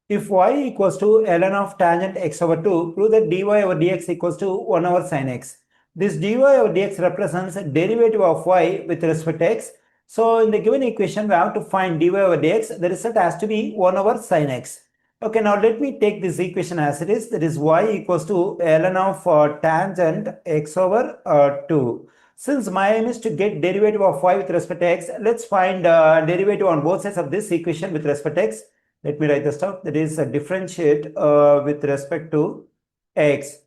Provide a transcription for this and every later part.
If y equals to ln of tangent x over 2, prove that dy over dx equals to 1 over sin x. This dy over dx represents derivative of y with respect to x. So in the given equation, we have to find dy over dx. The result has to be 1 over sin x. Okay, now let me take this equation as it is. That is y equals to ln of tangent x over 2. Since my aim is to get derivative of y with respect to x, let's find derivative on both sides of this equation with respect to x. Let me write the stuff. That is differentiate with respect to x.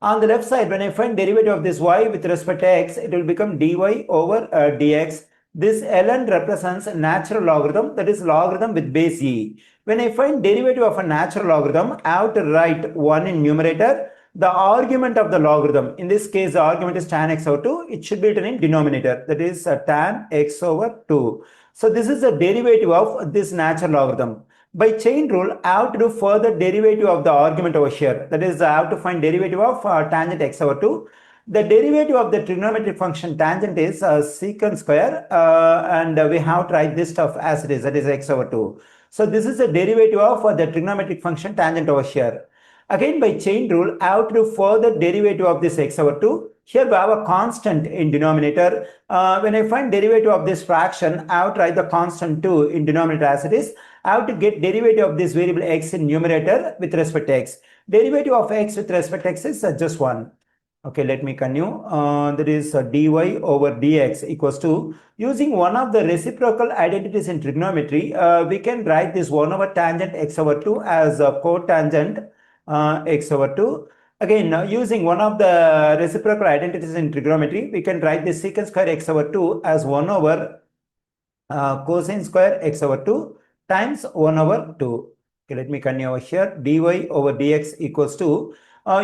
On the left side, when I find derivative of this y with respect to x, it will become dy over dx. This ln represents natural logarithm, that is logarithm with base e. When I find derivative of a natural logarithm, I have to write 1 in numerator. The argument of the logarithm, in this case the argument is tan x over 2, it should be written in denominator, that is tan x over 2. So this is the derivative of this natural logarithm. By chain rule, I have to do further derivative of the argument over here, that is I have to find derivative of tangent x over 2. The derivative of the trigonometric function tangent is secant square, and we have to write this stuff as it is, that is x over 2. So this is the derivative of the trigonometric function tangent over here. Again, by chain rule, I have to do further derivative of this x over 2. Here we have a constant in denominator. When I find derivative of this fraction, I have to write the constant 2 in denominator as it is. I have to get derivative of this variable x in numerator with respect to x. Derivative of x with respect to x is just 1. Okay, let me continue. That is dy over dx equals to, using one of the reciprocal identities in trigonometry, we can write this 1 over tangent x over 2 as cotangent x over 2. Again, using one of the reciprocal identities in trigonometry, we can write this secant square x over 2 as 1 over cosine square x over 2 times 1 over 2. Okay, let me continue over here. dy over dx equals to,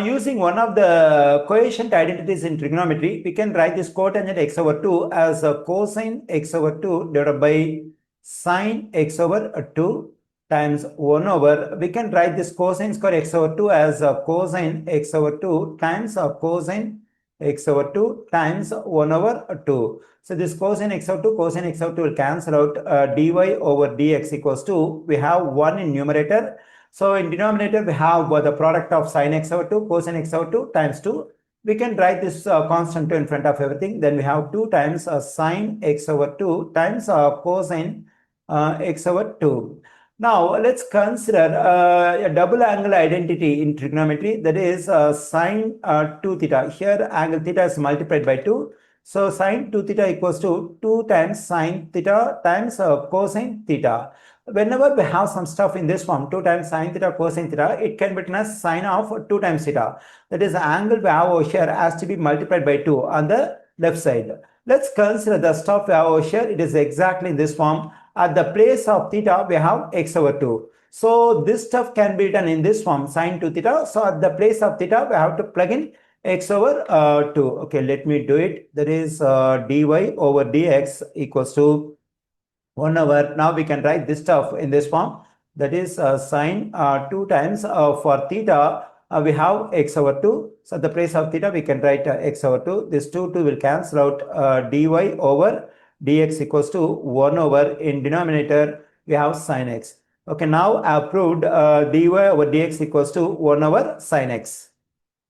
using one of the coefficient identities in trigonometry, we can write this cotangent x over 2 as cosine x over 2 divided by sine x over 2 times 1 over, we can write this cosine square x over 2 as cosine x over 2 times cosine x over 2 times 1 over 2. So this cosine x over 2, cosine x over 2 will cancel out. Dy over dx equals to, we have 1 in numerator. So in denominator, we have the product of sine x over 2, cosine x over 2 times 2. We can write this constant 2 in front of everything. Then we have 2 times sine x over 2 times cosine x over 2. Now let's consider a double angle identity in trigonometry, that is sine 2 theta. Here angle theta is multiplied by 2. So sine 2 theta equals to 2 times sine theta times cosine theta. Whenever we have some stuff in this form, 2 times sine theta cosine theta, it can be written as sine of 2 times theta. That is, the angle we have over here has to be multiplied by 2 on the left side. Let's consider the stuff we have over here. It is exactly in this form. At the place of theta, we have x over 2. So this stuff can be written in this form, sine 2 theta. So at the place of theta, we have to plug in x over 2. Okay, let me do it. That is dy over dx equals to 1 over. Now we can write this stuff in this form. That is sine 2 times for theta, we have x over 2. So at the place of theta, we can write x over 2. This 2 will cancel out. Dy over dx equals to 1 over, in denominator we have sine x. Okay, now I have proved dy over dx equals to 1 over sine x.